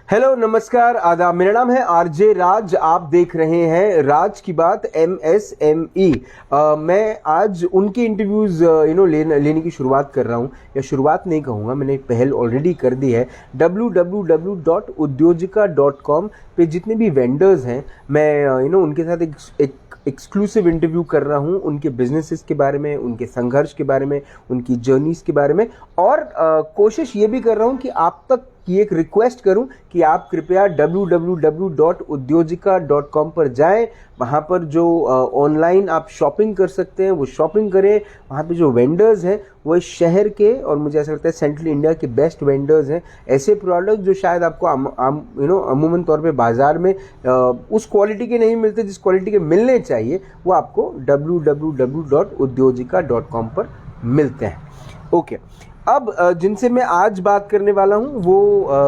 Hello, नमस्कार, आदाब। मेरा नाम है आरजे राज। आप देख रहे हैं राज की बात MSME। मैं आज उनके इंटरव्यूज लेने की शुरुआत कर रहा हूं, या शुरुआत नहीं कहूँगा, मैंने एक पहल ऑलरेडी कर दी है। www.udyojika.com पे जितने भी वेंडर्स हैं, मैं उनके साथ एक एक्सक्लूसिव इंटरव्यू कर रहा हूं, उनके बिजनेसेस के बारे में, उनके संघर्ष के बारे में, उनकी जर्नीज के बारे में, और कोशिश ये भी कर रहा हूं कि आप तक की एक रिक्वेस्ट करूं कि आप कृपया www.udyojika.com पर जाएं। वहां पर जो ऑनलाइन आप शॉपिंग कर सकते हैं वो शॉपिंग करें। वहां पे जो वेंडर्स हैं वो इस शहर के, और मुझे ऐसा लगता है सेंट्रल इंडिया के बेस्ट वेंडर्स हैं। ऐसे प्रोडक्ट जो शायद आपको अमूमन तौर पे बाजार में उस क्वालिटी के नहीं मिलते जिस क्वालिटी के मिलने चाहिए, वो आपको www.udyojika.com पर मिलते हैं। ओके, अब जिनसे मैं आज बात करने वाला हूं वो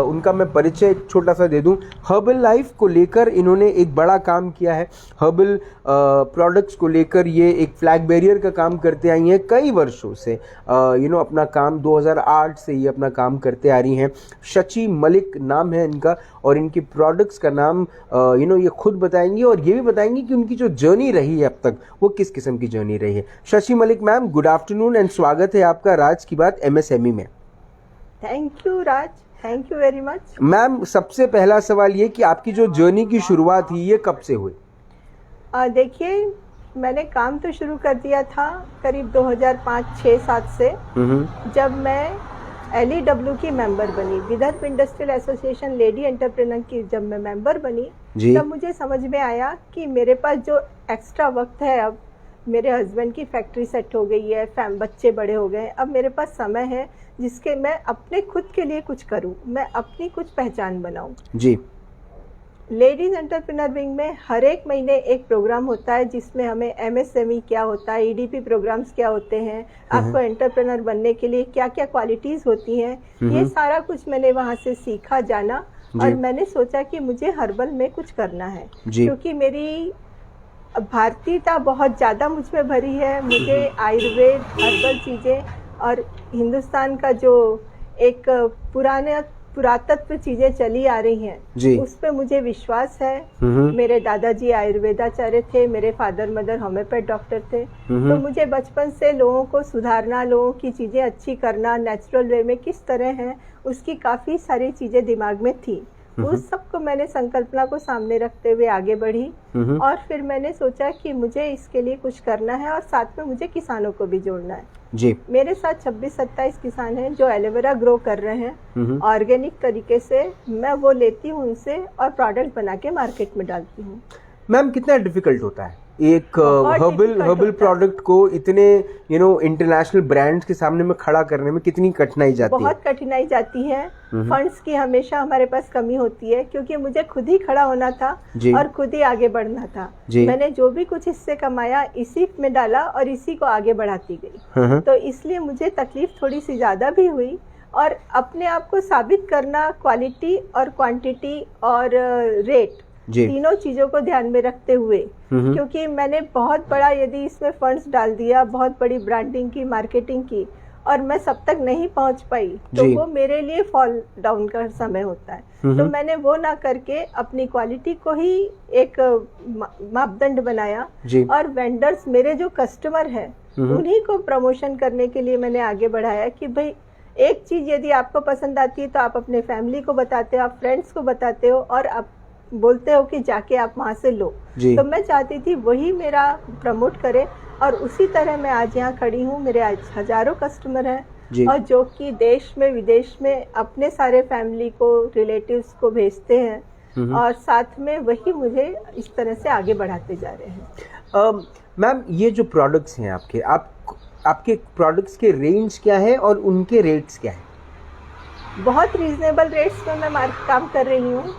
उनका मैं परिचय एक छोटा सा दे दूं। हर्बल लाइफ को लेकर इन्होंने एक बड़ा काम किया है। हर्बल प्रोडक्ट्स को लेकर ये एक फ्लैग बैरियर का काम करते आई हैं कई वर्षों से। अपना काम 2008 से ये अपना काम करते आ रही हैं। शची मलिक नाम है इनका, और इनकी प्रोडक्ट्स का नाम ये खुद बताएंगी, और ये भी बताएंगी कि उनकी जो जर्नी रही है अब तक वो किस किस्म की जर्नी रही है। Shachi Malik ma'am, good afternoon and स्वागत है आपका राज की बात MSME में। Thank you Raj, thank you very much. Ma'am, सबसे पहला सवाल ये कि आपकी जो जर्नी की शुरुआत हुई ये कब से हुई? देखिए, मैंने काम तो शुरू कर दिया था करीब 2005, 6, 7 से, जब मैं LEW की मेंबर बनी, Vidarbha industrial association lady entrepreneur की जब मैं मेंबर बनी, तब मुझे समझ में आया कि मेरे पास जो एक्स्ट्रा वक्त है, अब मेरे हस्बैंड की फैक्ट्री सेट हो गई है, बच्चे बड़े हो गए, अब मेरे पास समय है जिसके मैं अपने खुद के लिए कुछ करूं, मैं अपनी कुछ पहचान बनाऊं। जी। लेडीज एंटरप्रेन्योर विंग में हर एक महीने एक प्रोग्राम होता है जिसमें हमें MSME क्या होता है, EDP प्रोग्राम्स क्या होते हैं, आपको एंटरप्रेन्योर बनने के लिए क्या क्या क्वालिटीज होती हैं, ये सारा कुछ मैंने वहाँ से सीखा, जाना, और मैंने सोचा कि मुझे हर्बल में कुछ करना है, क्योंकि मेरी भारतीयता बहुत ज़्यादा मुझ में भरी है। मुझे आयुर्वेद, हर्बल चीज़ें और हिंदुस्तान का जो एक पुरातत्व चीजें चली आ रही हैं, उस पे मुझे विश्वास है। मेरे दादाजी आयुर्वेदाचार्य थे, मेरे फादर मदर होम्योपैथ डॉक्टर थे, तो मुझे बचपन से लोगों को सुधारना, लोगों की चीजें अच्छी करना, नेचुरल वे में किस तरह है, उसकी काफी सारी चीजें दिमाग में थी। उस सब को मैंने संकल्पना को सामने रखते हुए आगे बढ़ी, और फिर मैंने सोचा कि मुझे इसके लिए कुछ करना है, और साथ में मुझे किसानों को भी जोड़ना है। जी। मेरे साथ 26-27 किसान हैं जो एलोवेरा ग्रो कर रहे हैं ऑर्गेनिक तरीके से। मैं वो लेती हूँ उनसे और प्रोडक्ट बना के मार्केट में डालती हूँ। मैम, कितना डिफिकल्ट होता है एक हर्बल प्रोडक्ट को इतने इंटरनेशनल ब्रांड्स के सामने में खड़ा करने में? कितनी कठिनाई जाती है? बहुत कठिनाई जाती है। फंड्स की हमेशा हमारे पास कमी होती है, क्योंकि मुझे खुद ही खड़ा होना था और खुद ही आगे बढ़ना था। मैंने जो भी कुछ इससे कमाया इसी में डाला और इसी को आगे बढ़ाती गई, तो इसलिए मुझे तकलीफ थोड़ी सी ज्यादा भी हुई। और अपने आप को साबित करना, क्वालिटी और क्वांटिटी और रेट, तीनों चीजों को ध्यान में रखते हुए, क्योंकि मैंने बहुत बड़ा यदि इसमें फंड्स डाल दिया, बहुत बड़ी ब्रांडिंग की, मार्केटिंग की, और मैं सब तक नहीं पहुंच पाई, तो वो मेरे लिए फॉल डाउन का समय होता है। तो मैंने वो ना करके अपनी क्वालिटी को ही एक मापदंड बनाया, और वेंडर्स, मेरे जो कस्टमर है, उन्हीं को प्रमोशन करने के लिए मैंने आगे बढ़ाया कि भाई एक चीज यदि आपको पसंद आती है तो आप अपने फैमिली को बताते हो, आप फ्रेंड्स को बताते हो, और आप बोलते हो कि जाके आप वहाँ से लो। तो मैं चाहती थी वही मेरा प्रमोट करे, और उसी तरह मैं आज यहाँ खड़ी हूँ। मेरे आज हजारों कस्टमर हैं, और जो कि देश में विदेश में अपने सारे फैमिली को, रिलेटिव्स को भेजते हैं, और साथ में वही मुझे इस तरह से आगे बढ़ाते जा रहे हैं। मैम, ये जो प्रोडक्ट्स हैं आपके प्रोडक्ट्स के रेंज क्या है और उनके रेट्स क्या है? बहुत रीजनेबल रेट्स में मैं काम कर रही हूँ।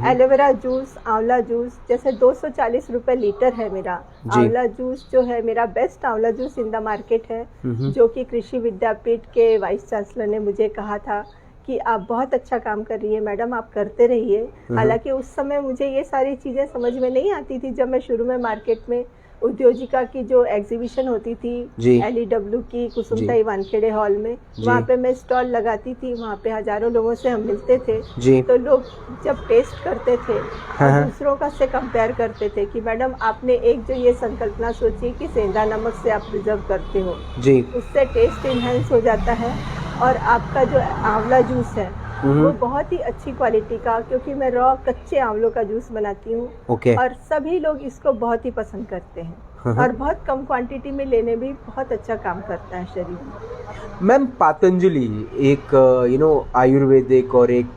एलोवेरा जूस, आंवला जूस, जैसे 240 रुपए लीटर है मेरा। आंवला जूस जो है मेरा बेस्ट आंवला जूस इन द मार्केट है, जो कि कृषि विद्यापीठ के वाइस चांसलर ने मुझे कहा था कि आप बहुत अच्छा काम कर रही है मैडम, आप करते रहिए। हालांकि उस समय मुझे ये सारी चीज़ें समझ में नहीं आती थी जब मैं शुरू में मार्केट में उद्योजिका की जो एग्जीबिशन होती थी LEW की कुसुमताई वानखेड़े हॉल में, वहाँ पे मैं स्टॉल लगाती थी। वहाँ पे हजारों लोगों से हम मिलते थे, तो लोग जब टेस्ट करते थे तो दूसरों का से कंपेयर करते थे कि मैडम आपने एक जो ये संकल्पना सोची कि सेंधा नमक से आप प्रिजर्व करते हो, उससे टेस्ट इनहेंस हो जाता है। और आपका जो आंवला जूस है वो बहुत ही अच्छी क्वालिटी का, क्योंकि मैं रॉ कच्चे आंवलों का जूस बनाती हूँ और सभी लोग इसको बहुत ही पसंद करते हैं और बहुत कम क्वांटिटी में लेने भी बहुत अच्छा काम करता है शरीर में। मैम, पतंजलि एक आयुर्वेदिक और एक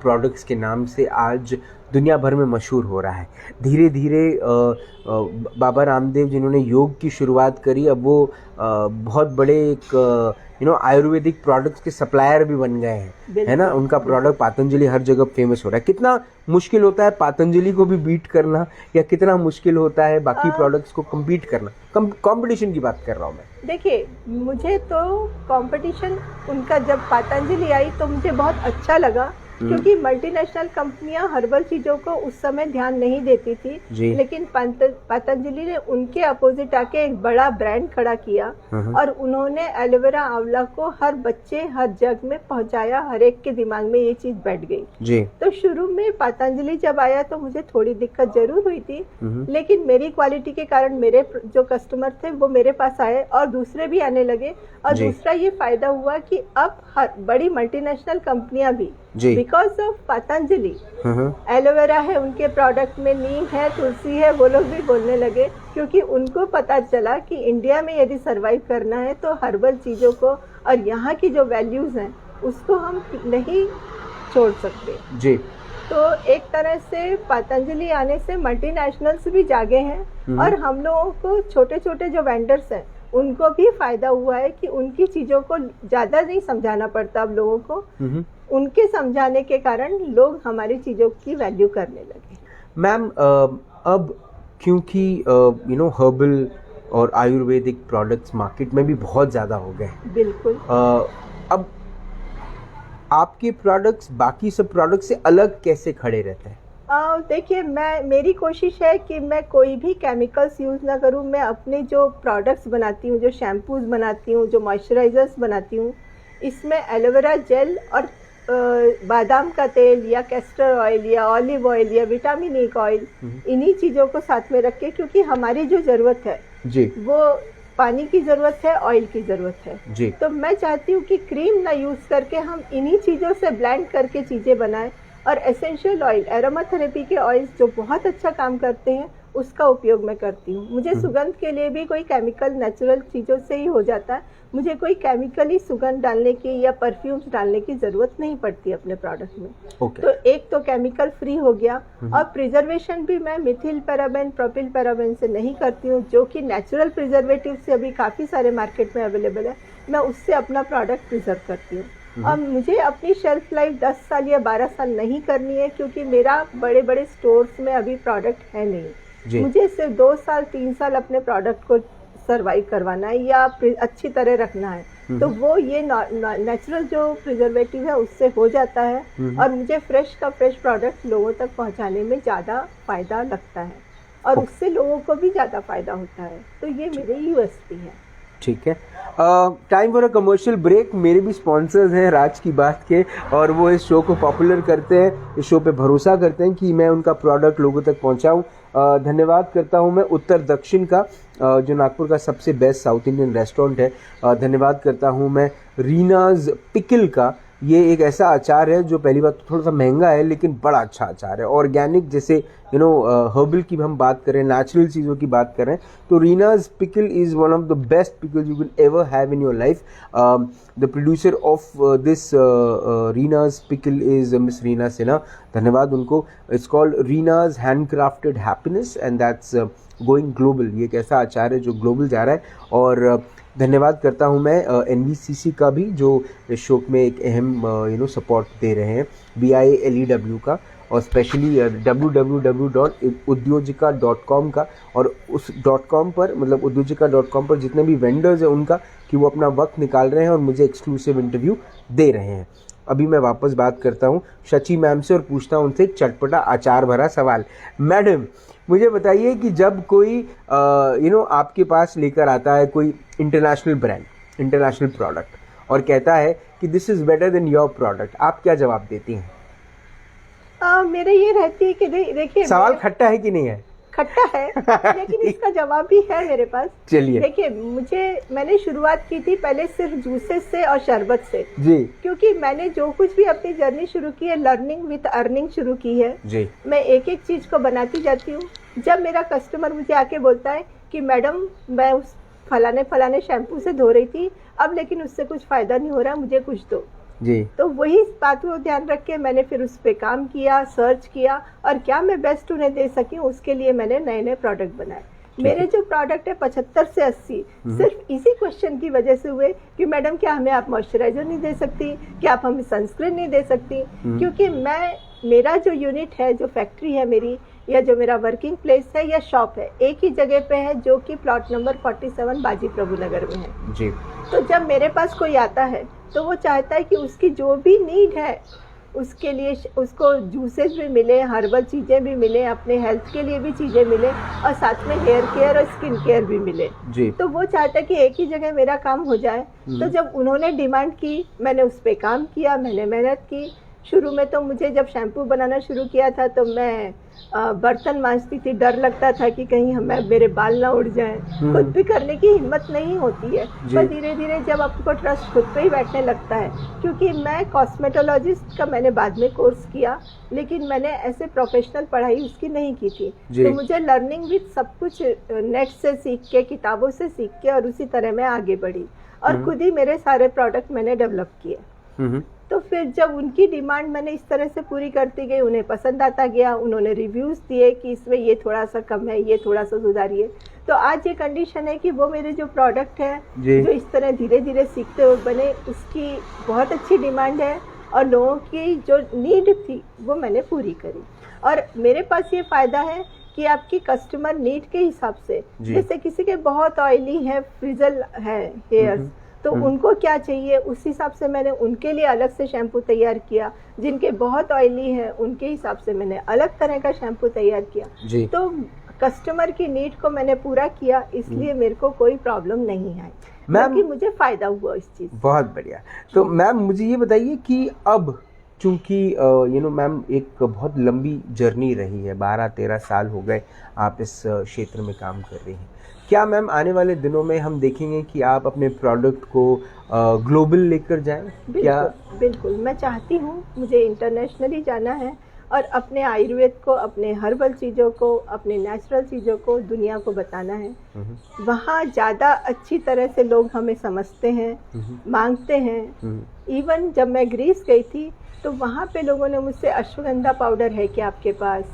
प्रोडक्ट्स के नाम से आज दुनिया भर में मशहूर हो रहा है। धीरे धीरे बाबा रामदेव जिन्होंने योग की शुरुआत करी, अब वो बहुत बड़े एक आयुर्वेदिक प्रोडक्ट्स के सप्लायर भी बन गए हैं, है ना। उनका प्रोडक्ट पतंजलि हर जगह फेमस हो रहा है। कितना मुश्किल होता है पतंजलि को भी बीट करना, या कितना मुश्किल होता है बाकी प्रोडक्ट्स को कम्पीट करना? कंपटीशन की बात कर रहा हूँ मैं। देखिए, मुझे तो कंपटीशन उनका जब पतंजलि आई तो मुझे बहुत अच्छा लगा, क्योंकि मल्टीनेशनल कंपनियां हर्बल चीजों को उस समय ध्यान नहीं देती थी, लेकिन पतंजलि ने उनके अपोजिट आके एक बड़ा ब्रांड खड़ा किया और उन्होंने एलोवेरा आंवला को हर बच्चे हर जग में पहुंचाया। हर एक के दिमाग में ये चीज बैठ गई। तो शुरू में पतंजलि जब आया तो मुझे थोड़ी दिक्कत जरूर हुई थी, लेकिन मेरी क्वालिटी के कारण मेरे जो कस्टमर थे वो मेरे पास आए और दूसरे भी आने लगे। और दूसरा ये फायदा हुआ कि अब हर बड़ी मल्टीनेशनल कंपनियां भी बिकॉज ऑफ पतंजलि, एलोवेरा है उनके प्रोडक्ट में, नीम है, तुलसी है, वो लोग भी बोलने लगे, क्योंकि उनको पता चला कि इंडिया में यदि सरवाइव करना है तो हर्बल चीजों को और यहाँ की जो वैल्यूज हैं उसको हम नहीं छोड़ सकते जी। तो एक तरह से पतंजलि आने से मल्टीनेशनल्स भी जागे हैं और हम लोगों को छोटे छोटे जो वेंडर्स हैं उनको भी फायदा हुआ है कि उनकी चीजों को ज्यादा नहीं समझाना पड़ता अब लोगों को। उनके समझाने के कारण लोग हमारी चीजों की वैल्यू करने लगे। मैम, अब क्योंकि हर्बल और आयुर्वेदिक प्रोडक्ट्स मार्केट में भी बहुत ज़्यादा हो गए हैं। बिल्कुल। अब आपके प्रोडक्ट्स बाकी सब प्रोडक्ट्स से अलग कैसे खड़े रहते हैं? देखिए, मेरी कोशिश है कि मैं कोई भी केमिकल्स यूज़ ना करूं। मैं अपने जो प्रोडक्ट्स बनाती हूं, जो शैम्पूज़ बनाती हूं, जो मॉइस्चराइजर्स बनाती हूं, इसमें एलोवेरा जेल और बादाम का तेल या कैस्टर ऑयल या ऑलिव ऑयल या विटामिन E का ऑयल, इन्हीं चीज़ों को साथ में रख के, क्योंकि हमारी जो ज़रूरत है जी वो पानी की ज़रूरत है, ऑयल की ज़रूरत है जी। तो मैं चाहती हूँ कि क्रीम ना यूज़ करके हम इन्हीं चीज़ों से ब्लेंड करके चीज़ें बनाएं। और एसेंशियल ऑयल, एरोमा थेरेपी के ऑयल्स जो बहुत अच्छा काम करते हैं उसका उपयोग मैं करती हूँ। मुझे सुगंध के लिए भी कोई केमिकल नेचुरल चीज़ों से ही हो जाता है। मुझे कोई केमिकली सुगंध डालने की या परफ्यूम्स डालने की ज़रूरत नहीं पड़ती अपने प्रोडक्ट में। तो एक तो केमिकल फ्री हो गया, और प्रिजर्वेशन भी मैं मिथिल पैराबेन, प्रोपिल पैराबेन से नहीं करती हूँ, जो कि नेचुरल प्रिजर्वेटिव से अभी काफ़ी सारे मार्केट में अवेलेबल है। मैं उससे अपना प्रोडक्ट प्रिजर्व करती हूँ। और मुझे अपनी शेल्फ लाइफ 10 साल या 12 साल नहीं करनी है, क्योंकि मेरा बड़े बड़े स्टोर्स में अभी प्रोडक्ट है नहीं। मुझे सिर्फ 2 साल 3 साल अपने प्रोडक्ट को सरवाइव करवाना है या अच्छी तरह रखना है। तो वो ये नेचुरल जो प्रिजर्वेटिव है उससे हो जाता है, और मुझे फ्रेश का फ्रेश प्रोडक्ट लोगों तक पहुंचाने में ज़्यादा फायदा लगता है और उससे लोगों को भी ज़्यादा फायदा होता है। तो ये मेरे USP है। ठीक है, time for a commercial break. मेरे भी स्पॉन्सर्स हैं राज की बात के, और वो इस शो को पॉपुलर करते हैं, इस शो पे भरोसा करते हैं कि मैं उनका प्रोडक्ट लोगों तक पहुंचाऊं। धन्यवाद करता हूं मैं उत्तर दक्षिण का, जो नागपुर का सबसे बेस्ट साउथ इंडियन रेस्टोरेंट है। धन्यवाद करता हूं मैं रीनाज पिकल का। ये एक ऐसा अचार है जो पहली बात तो थोड़ा सा महंगा है, लेकिन बड़ा अच्छा अचार है। ऑर्गेनिक, जैसे हर्बल की हम बात करें, नेचुरल चीज़ों की बात करें, तो Reena's pickle is one of the best pickle you can ever have in your life. The producer of this Reena's pickle is miss Reena Sinha. धन्यवाद उनको। It's called Reena's handcrafted happiness and that's going global. ये एक ऐसा अचार है जो ग्लोबल जा रहा है। और धन्यवाद करता हूं मैं NBCC का भी, जो इस शो में एक अहम सपोर्ट दे रहे हैं, BILEW का, और स्पेशली www.udyojika.com का। और उस .com पर, मतलब udyojika.com पर जितने भी वेंडर्स हैं उनका, कि वो अपना वक्त निकाल रहे हैं और मुझे एक्सक्लूसिव इंटरव्यू दे रहे हैं। अभी मैं वापस बात करता हूँ शची मैम से और पूछता हूँ उनसे एक चटपटा अचार भरा सवाल। मैडम मुझे बताइए कि जब कोई आपके पास लेकर आता है कोई इंटरनेशनल ब्रांड, इंटरनेशनल प्रोडक्ट और कहता है कि this is better than your product, आप क्या जवाब देती हैं? मेरे ये रहती है कि देखिए, सवाल खट्टा है कि नहीं है? खट्टा है लेकिन इसका जवाब भी है मेरे पास। चलिए, देखिए, मैंने शुरुआत की थी पहले सिर्फ जूसेस से और शरबत से जी, क्योंकि मैंने जो कुछ भी अपनी जर्नी शुरू की है, लर्निंग विद अर्निंग शुरू की है जी। मैं एक एक चीज को बनाती जाती हूँ। जब मेरा कस्टमर मुझे आके बोलता है कि मैडम मैं उस फलाने शैम्पू से धो रही थी, अब लेकिन उससे कुछ फायदा नहीं हो रहा, मुझे कुछ दो जी, तो वही बात को ध्यान रख के मैंने फिर उस पर काम किया, सर्च किया और क्या मैं बेस्ट उन्हें दे सकी, उसके लिए मैंने नए नए प्रोडक्ट बनाए। मेरे जो प्रोडक्ट है 75 से 80 सिर्फ इसी क्वेश्चन की वजह से हुए कि मैडम क्या हमें आप मॉइस्चराइजर नहीं दे सकती, क्या आप हमें सनस्क्रीन नहीं दे सकती, क्योंकि मेरा जो यूनिट है, जो फैक्ट्री है मेरी, या जो मेरा वर्किंग प्लेस है या शॉप है, एक ही जगह पे है जो कि प्लॉट नंबर 47 बाजी प्रभु नगर में है जी। तो जब मेरे पास कोई आता है तो वो चाहता है कि उसकी जो भी नीड है उसके लिए उसको जूसेस भी मिले, हर्बल चीज़ें भी मिले, अपने हेल्थ के लिए भी चीज़ें मिले और साथ में हेयर केयर और स्किन केयर भी मिले जी। तो वो चाहता है कि एक ही जगह मेरा काम हो जाए। तो जब उन्होंने डिमांड की, मैंने उस पर काम किया, मैंने मेहनत की। शुरू में तो मुझे जब शैम्पू बनाना शुरू किया था तो मैं बर्तन मांजती थी, डर लगता था कि कहीं मेरे बाल ना उड़ जाएं, खुद भी करने की हिम्मत नहीं होती है। पर धीरे धीरे जब आपको ट्रस्ट खुद पे ही बैठने लगता है, क्योंकि मैं कॉस्मेटोलॉजिस्ट का मैंने बाद में कोर्स किया, लेकिन मैंने ऐसे प्रोफेशनल पढ़ाई उसकी नहीं की थी, तो मुझे लर्निंग विद सब कुछ नेट से सीख के, किताबों से सीख के और उसी तरह मैं आगे बढ़ी और खुद ही मेरे सारे प्रोडक्ट मैंने डेवलप किए। तो फिर जब उनकी डिमांड मैंने इस तरह से पूरी करती गई, उन्हें पसंद आता गया, उन्होंने रिव्यूज़ दिए कि इसमें ये थोड़ा सा कम है, ये थोड़ा सा सुधारिए, तो आज ये कंडीशन है कि वो मेरे जो प्रोडक्ट है जो इस तरह धीरे धीरे सीखते हुए बने, उसकी बहुत अच्छी डिमांड है और लोगों की जो नीड थी वो मैंने पूरी करी। और मेरे पास ये फ़ायदा है कि आपकी कस्टमर नीड के हिसाब से, जैसे किसी के बहुत ऑयली है, फ्रिजल है हेयर्स, तो उनको क्या चाहिए उस हिसाब से मैंने उनके लिए अलग से शैम्पू तैयार किया। जिनके बहुत ऑयली है उनके हिसाब से मैंने अलग तरह का शैम्पू तैयार किया। तो कस्टमर की नीड को मैंने पूरा किया, इसलिए मेरे को कोई प्रॉब्लम नहीं आई, बल्कि मुझे फायदा हुआ इस चीज़। बहुत बढ़िया। तो मैम मुझे ये बताइए कि अब चूँकि मैम एक बहुत लंबी जर्नी रही है, 12-13 साल हो गए आप इस क्षेत्र में काम कर रही हैं, क्या मैम आने वाले दिनों में हम देखेंगे कि आप अपने प्रोडक्ट को ग्लोबल लेकर जाएं? बिल्कुल मैं चाहती हूँ, मुझे इंटरनेशनली जाना है और अपने आयुर्वेद को, अपने हर्बल चीज़ों को, अपने नेचुरल चीज़ों को दुनिया को बताना है। वहाँ ज़्यादा अच्छी तरह से लोग हमें समझते हैं, मांगते हैं। इवन जब मैं ग्रीस गई थी तो वहाँ पे लोगों ने मुझसे अश्वगंधा पाउडर है क्या आपके पास,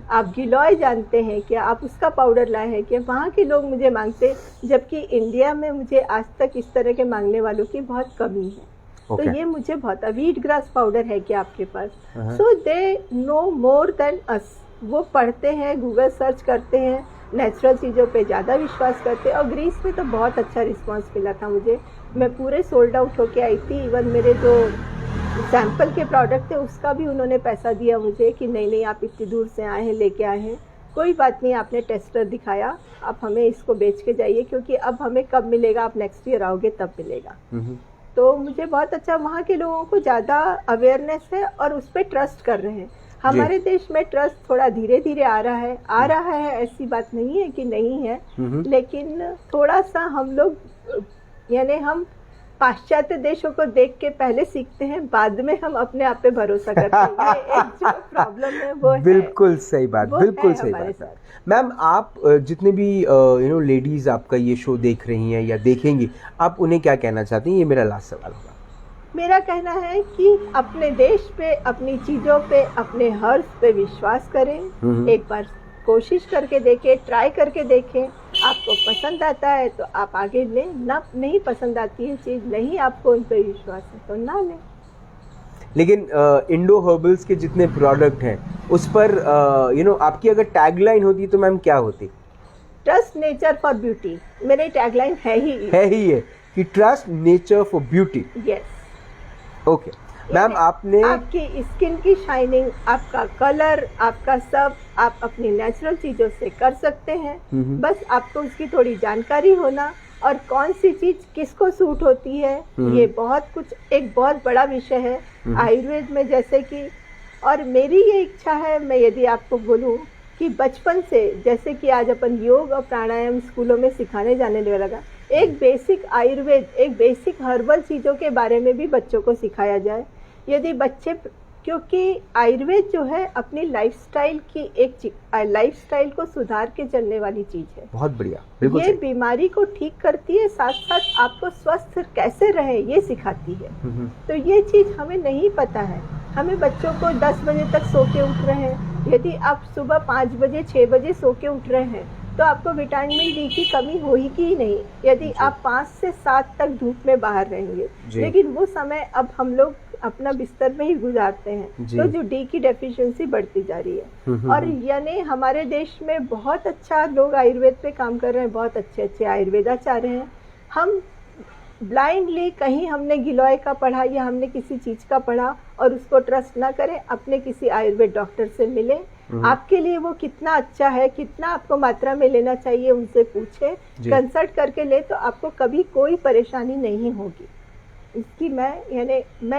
आप गिलोय जानते हैं क्या, आप उसका पाउडर लाए हैं क्या, वहाँ के लोग मुझे मांगते, जबकि इंडिया में मुझे आज तक इस तरह के मांगने वालों की बहुत कमी है। तो ये मुझे बहुत, वीट ग्रास पाउडर है क्या आपके पास, सो they know more than us. वो पढ़ते हैं, गूगल सर्च करते हैं, नेचुरल चीज़ों पे ज़्यादा विश्वास करते हैं। और ग्रीस में तो बहुत अच्छा रिस्पांस मिला था मुझे, मैं पूरे सोल्ड आउट होके आई थी। इवन मेरे जो सैंपल के प्रोडक्ट थे उसका भी उन्होंने पैसा दिया मुझे कि नहीं आप इतनी दूर से आए हैं, लेके आए हैं, कोई बात नहीं, आपने टेस्टर दिखाया, आप हमें इसको बेच के जाइए, क्योंकि अब हमें कब मिलेगा, आप नेक्स्ट ईयर आओगे तब मिलेगा। तो मुझे बहुत अच्छा, वहाँ के लोगों को ज़्यादा अवेयरनेस है और उस पर ट्रस्ट कर रहे हैं। हमारे देश में ट्रस्ट थोड़ा धीरे धीरे आ रहा है, ऐसी बात नहीं है कि नहीं है, लेकिन थोड़ा सा हम लोग, यानी हम पाश्चात्य देशों को देख के पहले सीखते हैं, बाद में हम अपने आप पे भरोसा करते हैं। ये एक जो प्रॉब्लम है वो बिल्कुल सही बात, बिल्कुल सही बात। मैम आप जितने भी लेडीज आपका ये शो देख रही हैं या देखेंगी, आप उन्हें क्या कहना चाहती हैं? ये मेरा लास्ट सवाल होगा। मेरा कहना है कि अपने देश पे, अपनी चीज़ों पे, अपने हर्ब्स पे विश्वास करें, एक बार कोशिश करके देखें, ट्राई करके देखें, आपको पसंद आता है तो आप आगे लें, ना नहीं पसंद आती है चीज़, नहीं आपको उन पर विश्वास है तो ना लें। लेकिन इंडो हर्बल्स के जितने प्रोडक्ट हैं उस पर आपकी अगर टैगलाइन होती तो मैम क्या होती? Trust nature for beauty. मेरी टैगलाइन है ही ये कि trust nature for beauty. Yes. Okay, ma'am आपने आपकी स्किन की शाइनिंग, आपका कलर, आपका सब आप अपनी नेचुरल चीजों से कर सकते हैं। बस आपको उसकी थोड़ी जानकारी होना और कौन सी चीज किसको सूट होती है, ये बहुत कुछ एक बहुत बड़ा विषय है आयुर्वेद में। जैसे कि और मेरी ये इच्छा है, मैं यदि आपको बोलूं कि बचपन से, जैसे कि आज अपन योग और प्राणायाम स्कूलों में सिखाने जाने लगा, एक बेसिक आयुर्वेद, एक बेसिक हर्बल चीज़ों के बारे में भी बच्चों को सिखाया जाए। यदि बच्चे, क्योंकि आयुर्वेद जो है अपनी लाइफस्टाइल की एक लाइफस्टाइल को सुधार के चलने वाली चीज है। बहुत बढ़िया, बिल्कुल ये बीमारी को ठीक करती है, साथ साथ आपको स्वस्थ कैसे रहे ये सिखाती है। तो ये चीज हमें नहीं पता है। हमें बच्चों को 10 बजे तक सो के उठ रहे हैं, यदि आप सुबह 5 बजे 6 बजे सो के उठ रहे हैं तो आपको विटामिन डी की कमी होगी ही नहीं, यदि आप 5 से 7 तक धूप में बाहर रहेंगे। लेकिन वो समय अब हम लोग अपना बिस्तर में ही गुजारते हैं, तो जो डी की डेफिशिएंसी बढ़ती जा रही है। और यानी हमारे देश में बहुत अच्छा लोग आयुर्वेद पे काम कर रहे हैं, बहुत अच्छे अच्छे आयुर्वेदाचार्य हैं। हम ब्लाइंडली कहीं हमने गिलोय का पढ़ा या हमने किसी चीज का पढ़ा और उसको ट्रस्ट ना करें, अपने किसी आयुर्वेद डॉक्टर से मिले, आपके लिए वो कितना अच्छा है, कितना आपको मात्रा में लेना चाहिए उनसे पूछे, कंसल्ट करके ले, तो आपको कभी कोई परेशानी नहीं होगी। इसकी मैं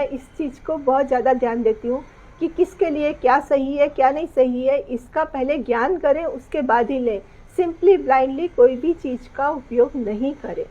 इस चीज़ को बहुत ज़्यादा ध्यान देती हूँ कि किसके लिए क्या सही है क्या नहीं सही है, इसका पहले ज्ञान करें, उसके बाद ही लें। सिंपली ब्लाइंडली कोई भी चीज़ का उपयोग नहीं करें,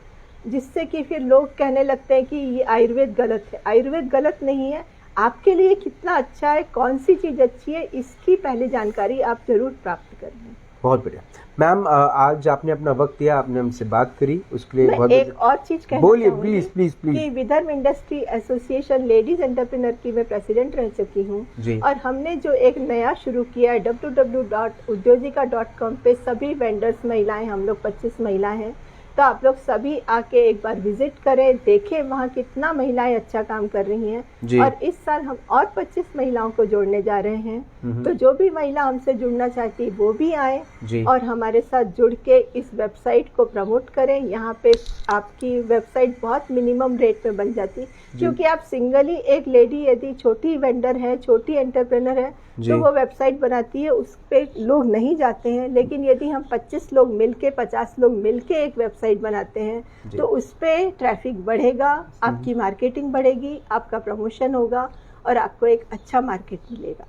जिससे कि फिर लोग कहने लगते हैं कि ये आयुर्वेद गलत है। आयुर्वेद गलत नहीं है, आपके लिए कितना अच्छा है, कौन सी चीज़ अच्छी है, इसकी पहले जानकारी आप जरूर प्राप्त करें। बहुत बढ़िया मैम, आज आपने अपना वक्त दिया, आपने हमसे बात करी, उसके लिए बहुत एक और चीज कहना बोलिए प्लीज प्लीज प्लीज। कि Vidarbha industry association ladies entrepreneur की मैं प्रेसिडेंट रह चुकी हूँ, और हमने जो एक नया शुरू किया है www.udyogika.com पे सभी वेंडर्स महिलाएं, हम लोग 25 महिलाएं हैं, तो आप लोग सभी आके एक बार विजिट करें, देखें वहाँ कितना महिलाएं अच्छा काम कर रही हैं। और इस साल हम और 25 महिलाओं को जोड़ने जा रहे हैं, तो जो भी महिला हमसे जुड़ना चाहती है वो भी आए और हमारे साथ जुड़ के इस वेबसाइट को प्रमोट करें। यहाँ पे आपकी वेबसाइट बहुत मिनिमम रेट पे बन जाती है, क्योंकि आप सिंगली एक लेडी यदि छोटी वेंडर है, छोटी एंटरप्रेनर है, तो वो वेबसाइट बनाती है, उस पे लोग नहीं जाते हैं। लेकिन यदि हम 25 लोग मिलके, 50 लोग मिलके एक वेबसाइट बनाते हैं, तो उस पे ट्रैफिक बढ़ेगा, आपकी मार्केटिंग बढ़ेगी, आपका प्रमोशन होगा और आपको एक अच्छा मार्केट मिलेगा।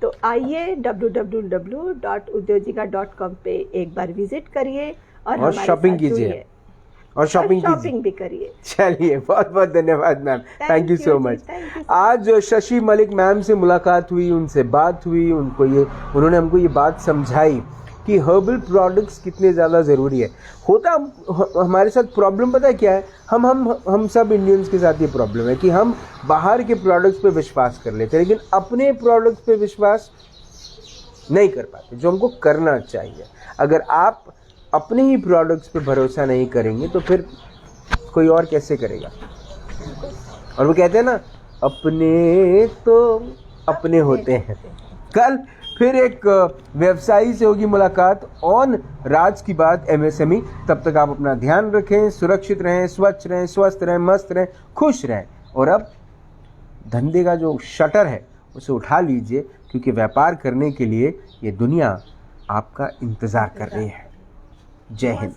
तो आइए www.udyogika.com पे एक बार विजिट करिए और शॉपिंग कीजिए और शॉपिंग भी करिए। चलिए, बहुत बहुत धन्यवाद ma'am, thank you so much. आज शशि मलिक मैम से मुलाकात हुई, उनसे बात हुई, उन्होंने हमको ये बात समझाई कि हर्बल प्रोडक्ट्स कितने ज़्यादा ज़रूरी है। होता हमारे साथ प्रॉब्लम पता है क्या है, हम सब इंडियंस के साथ ये प्रॉब्लम है कि हम बाहर के प्रोडक्ट्स पे विश्वास कर लेते हैं, लेकिन अपने प्रोडक्ट्स पे विश्वास नहीं कर पाते, जो हमको करना चाहिए। अगर आप अपने ही प्रोडक्ट्स पे भरोसा नहीं करेंगे तो फिर कोई और कैसे करेगा। और वो कहते हैं ना, अपने तो अपने होते हैं। कल फिर एक व्यवसायी से होगी मुलाकात ऑन राज की बात MSME। तब तक आप अपना ध्यान रखें, सुरक्षित रहें, स्वच्छ रहें, स्वस्थ रहें, मस्त रहें, खुश रहें। और अब धंधे का जो शटर है उसे उठा लीजिए, क्योंकि व्यापार करने के लिए ये दुनिया आपका इंतज़ार कर रही है। जय हिंद।